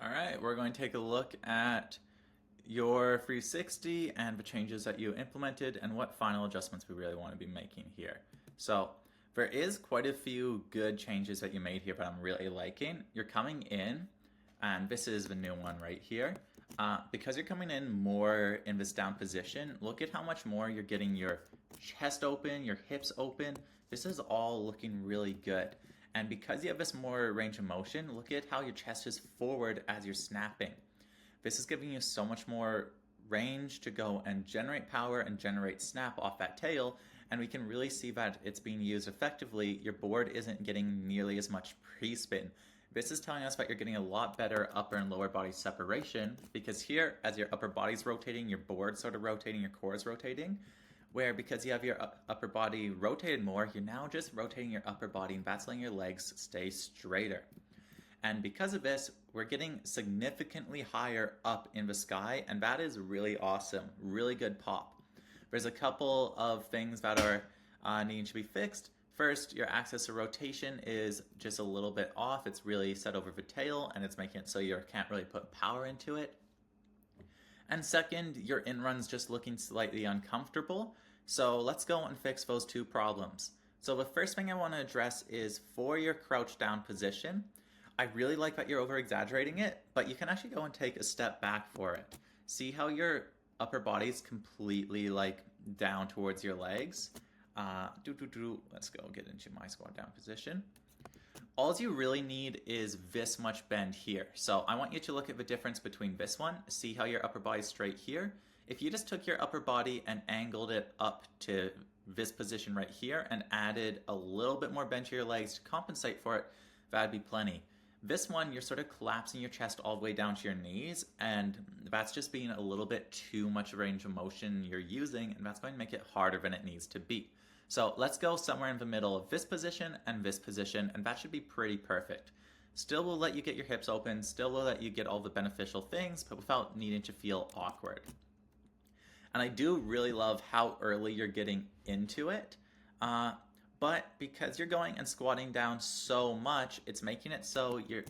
All right, we're going to take a look at your 360 and the changes that you implemented and what final adjustments we really want to be making here. So there is quite a few good changes that you made here that I'm really liking. You're coming in, and this is the new one right here. Because you're coming in more in this down position, look at how much more you're getting your chest open, your hips open. This is all looking really good. And because you have this more range of motion, look at how your chest is forward as you're snapping. This is giving you so much more range to go and generate power and generate snap off that tail, and we can really see that it's being used effectively. Your board isn't getting nearly as much pre-spin. This is telling us that you're getting a lot better upper and lower body separation, because here, as your upper body's rotating, your board's sort of rotating, your core is rotating, where because you have your upper body rotated more, you're now just rotating your upper body, and that's letting your legs stay straighter. And because of this, we're getting significantly higher up in the sky, and that is really awesome. Really good pop. There's a couple of things that are needing to be fixed. First, your axis of rotation is just a little bit off. It's really set over the tail, and it's making it so you can't really put power into it. And second, your in-run's just looking slightly uncomfortable. So let's go and fix those two problems. So the first thing I want to address is for your crouch down position. I really like that you're over-exaggerating it, but you can actually go and take a step back for it. See how your upper body's completely like down towards your legs? Let's go get into my squat down position. All you really need is this much bend here. So I want you to look at the difference between this one. See how your upper body's straight here? If you just took your upper body and angled it up to this position right here and added a little bit more bend to your legs to compensate for it, that'd be plenty. This one, you're sort of collapsing your chest all the way down to your knees, and that's just being a little bit too much range of motion you're using, and that's going to make it harder than it needs to be. So let's go somewhere in the middle of this position, and that should be pretty perfect. Still will let you get your hips open, still will let you get all the beneficial things, but without needing to feel awkward. And I do really love how early you're getting into it. But because you're going and squatting down so much, it's making it so you're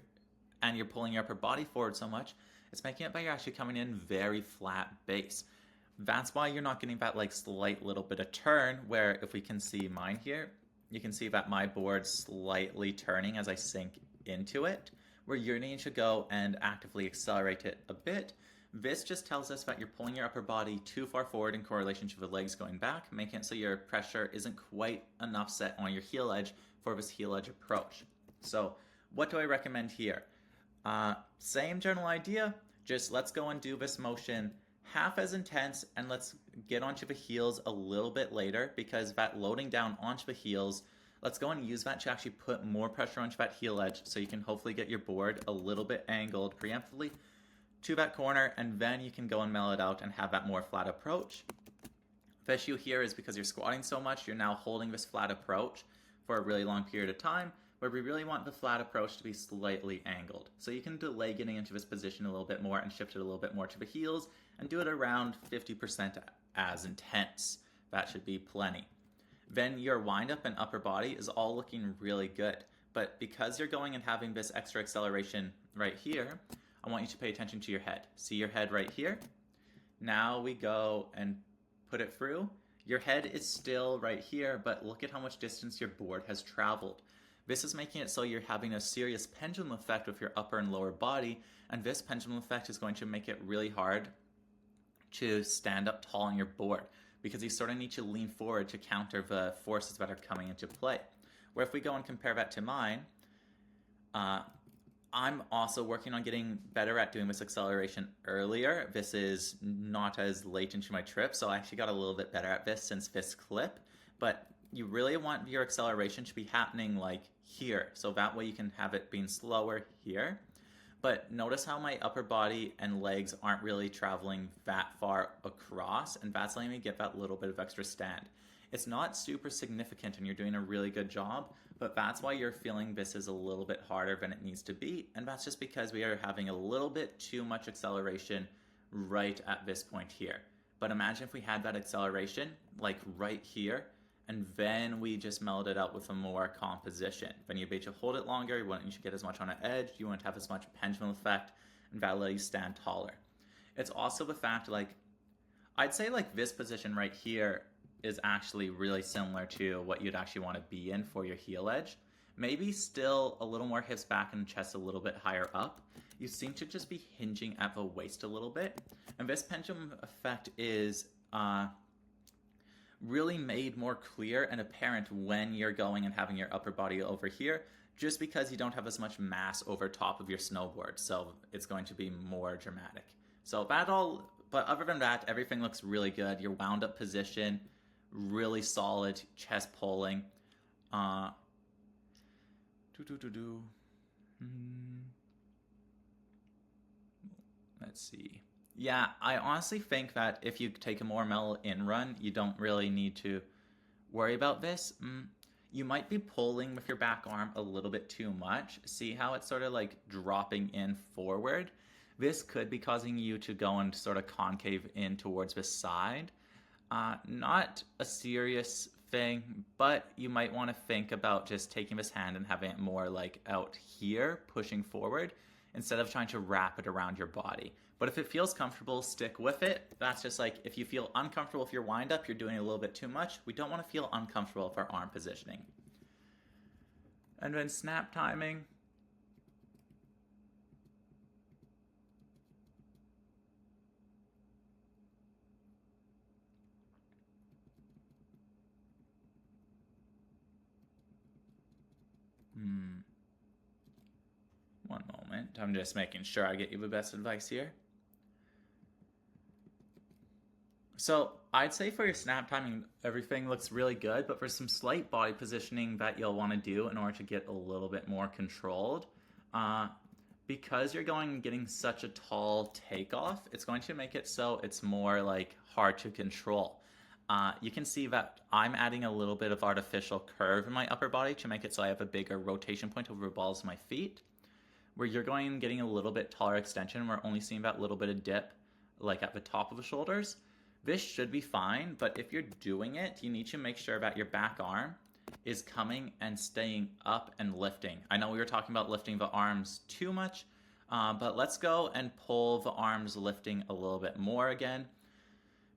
pulling your upper body forward so much, it's making it that you're actually coming in very flat base. That's why you're not getting that like slight little bit of turn, where if we can see mine here, you can see that my board's slightly turning as I sink into it, where you're needing to go and actively accelerate it a bit. This just tells us that you're pulling your upper body too far forward in correlation to the legs going back, making it so your pressure isn't quite enough set on your heel edge for this heel edge approach. So what do I recommend here? Same general idea, just let's go and do this motion half as intense, and let's get onto the heels a little bit later, because that loading down onto the heels, let's go and use that to actually put more pressure onto that heel edge so you can hopefully get your board a little bit angled preemptively to that corner, and then you can go and mellow it out and have that more flat approach. The issue here is because you're squatting so much, you're now holding this flat approach for a really long period of time, where we really want the flat approach to be slightly angled. So you can delay getting into this position a little bit more and shift it a little bit more to the heels and do it around 50% as intense. That should be plenty. Then your wind up and upper body is all looking really good. But because you're going and having this extra acceleration right here, I want you to pay attention to your head. See your head right here? Now we go and put it through. Your head is still right here, but look at how much distance your board has traveled. This is making it so you're having a serious pendulum effect with your upper and lower body, and this pendulum effect is going to make it really hard to stand up tall on your board, because you sort of need to lean forward to counter the forces that are coming into play. Where if we go and compare that to mine, I'm also working on getting better at doing this acceleration earlier. This is not as late into my trip, so I actually got a little bit better at this since this clip, but you really want your acceleration to be happening like here, so that way you can have it being slower here. But notice how my upper body and legs aren't really traveling that far across, and that's letting me get that little bit of extra stand. It's not super significant and you're doing a really good job, but that's why you're feeling this is a little bit harder than it needs to be, and that's just because we are having a little bit too much acceleration right at this point here. But imagine if we had that acceleration like right here, and then we just mellowed it out with a more calm position. Then you'd be able to hold it longer, you wouldn't get as much on an edge, you wouldn't have as much pendulum effect, and that'll let you stand taller. It's also the fact, like, I'd say like this position right here is actually really similar to what you'd actually want to be in for your heel edge. Maybe still a little more hips back and chest a little bit higher up. You seem to just be hinging at the waist a little bit. And this pendulum effect is really made more clear and apparent when you're going and having your upper body over here, just because you don't have as much mass over top of your snowboard. So it's going to be more dramatic. So that all, but other than that, everything looks really good. Your wound up position, really solid chest pulling. Let's see. Yeah, I honestly think that if you take a more mellow in run, you don't really need to worry about this. You might be pulling with your back arm a little bit too much. See how it's sort of like dropping in forward? This could be causing you to go and sort of concave in towards the side. Not a serious thing, but you might want to think about just taking this hand and having it more like out here, pushing forward, instead of trying to wrap it around your body. But if it feels comfortable, stick with it. That's just like, if you feel uncomfortable with your wind up, you're doing a little bit too much. We don't want to feel uncomfortable with our arm positioning. And then snap timing. One moment. I'm just making sure I get you the best advice here. So I'd say for your snap timing, everything looks really good, but for some slight body positioning that you'll want to do in order to get a little bit more controlled, because you're getting such a tall takeoff, it's going to make it so it's more like hard to control. You can see that I'm adding a little bit of artificial curve in my upper body to make it so I have a bigger rotation point over the balls of my feet. Where you're getting a little bit taller extension, we're only seeing that little bit of dip like at the top of the shoulders. This should be fine, but if you're doing it, you need to make sure that your back arm is coming and staying up and lifting. I know we were talking about lifting the arms too much, but let's go and pull the arms lifting a little bit more again,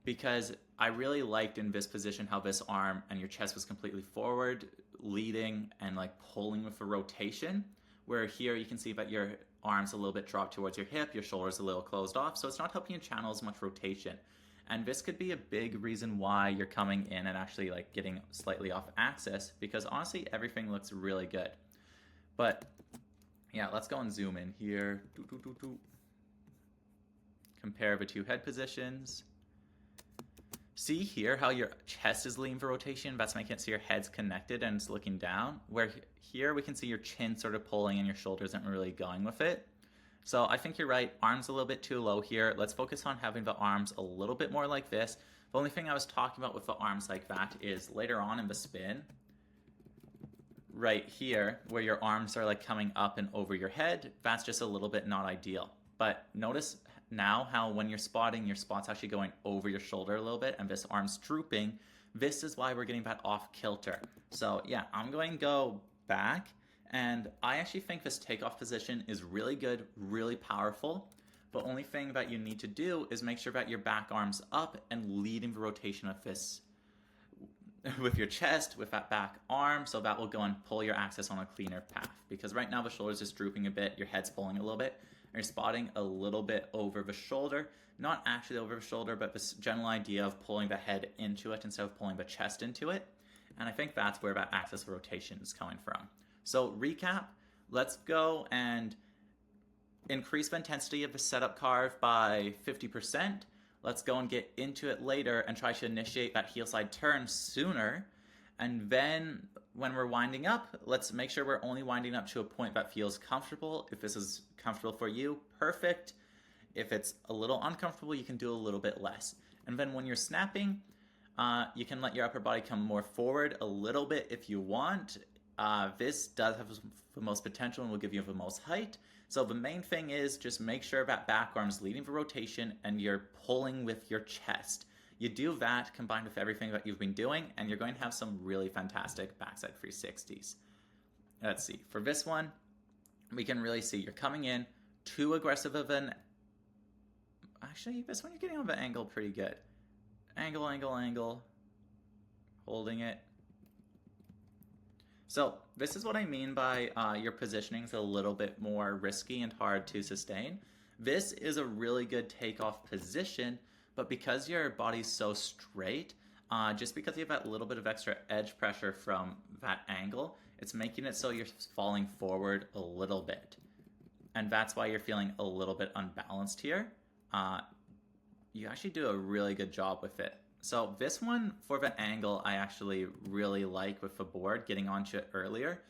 because I really liked in this position how this arm and your chest was completely forward, leading and like pulling with a rotation, where here you can see that your arm's a little bit dropped towards your hip, your shoulder's a little closed off, so it's not helping you channel as much rotation. And this could be a big reason why you're coming in and actually like getting slightly off axis, because honestly everything looks really good. But yeah, let's go and zoom in here. Compare the two head positions. See here how your chest is leaning for rotation? That's making it so your head's connected and it's looking down. Where here we can see your chin sort of pulling and your shoulders isn't really going with it. So I think you're right. Arms a little bit too low here. Let's focus on having the arms a little bit more like this. The only thing I was talking about with the arms like that is later on in the spin, right here, where your arms are like coming up and over your head, that's just a little bit not ideal. But notice now how when you're spotting, your spot's actually going over your shoulder a little bit and this arm's drooping. This is why we're getting that off kilter. So yeah, I'm going to go back, and I actually think this takeoff position is really good, really powerful. The only thing that you need to do is make sure that your back arm's up and leading the rotation of this with your chest, with that back arm, so that will go and pull your axis on a cleaner path. Because right now the shoulder's just drooping a bit, your head's pulling a little bit, and you're spotting a little bit over the shoulder. Not actually over the shoulder, but this general idea of pulling the head into it instead of pulling the chest into it. And I think that's where that axis rotation is coming from. So recap, let's go and increase the intensity of the setup carve by 50%. Let's go and get into it later and try to initiate that heel side turn sooner. And then when we're winding up, let's make sure we're only winding up to a point that feels comfortable. If this is comfortable for you, perfect. If it's a little uncomfortable, you can do a little bit less. And then when you're snapping, you can let your upper body come more forward a little bit if you want. This does have the most potential and will give you the most height. So the main thing is just make sure that back arm's leading the rotation and you're pulling with your chest. You do that combined with everything that you've been doing, and you're going to have some really fantastic backside 360s. Let's see. For this one, we can really see you're coming in, too aggressive of an... Actually, this one you're getting on the angle pretty good. Angle, angle, angle. Holding it. So this is what I mean by your positioning is a little bit more risky and hard to sustain. This is a really good takeoff position, but because your body's so straight, just because you have that little bit of extra edge pressure from that angle, it's making it so you're falling forward a little bit. And that's why you're feeling a little bit unbalanced here. You actually do a really good job with it. So this one, for the angle, I actually really like with the board, getting onto it earlier.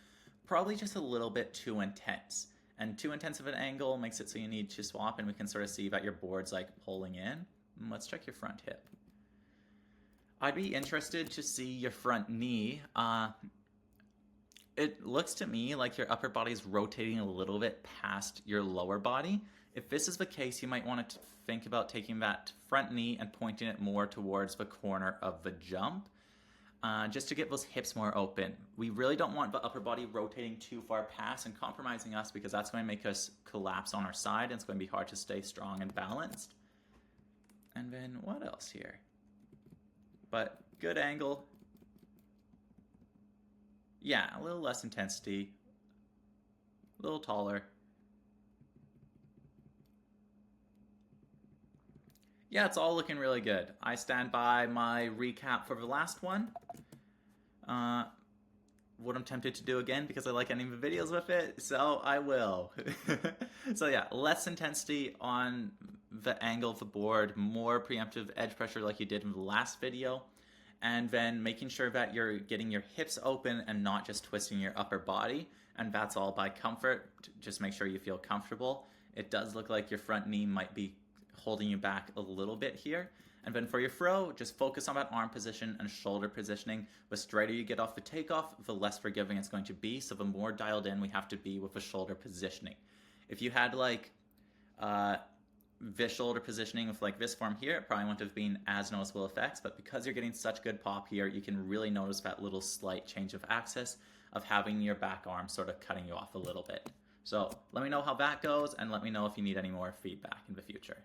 Probably just a little bit too intense. And too intense of an angle makes it so you need to swap, and we can sort of see that your board's like pulling in. Let's check your front hip. I'd be interested to see your front knee. It looks to me like your upper body's rotating a little bit past your lower body. If this is the case, you might want to think about taking that front knee and pointing it more towards the corner of the jump, just to get those hips more open. We really don't want the upper body rotating too far past and compromising us, because that's going to make us collapse on our side, and it's going to be hard to stay strong and balanced. And then what else here? But good angle. Yeah, a little less intensity, a little taller. Yeah, it's all looking really good. I stand by my recap for the last one. What I'm tempted to do again, because I like ending the videos with it, so I will. So yeah, less intensity on the angle of the board, more preemptive edge pressure like you did in the last video, and then making sure that you're getting your hips open and not just twisting your upper body, and that's all by comfort. Just make sure you feel comfortable. It does look like your front knee might be holding you back a little bit here. And then for your throw, just focus on that arm position and shoulder positioning. The straighter you get off the takeoff, the less forgiving it's going to be, so the more dialed in we have to be with the shoulder positioning. If you had like this shoulder positioning with like this form here, it probably wouldn't have been as noticeable effects, but because you're getting such good pop here, you can really notice that little slight change of axis of having your back arm sort of cutting you off a little bit. So let me know how that goes, and let me know if you need any more feedback in the future.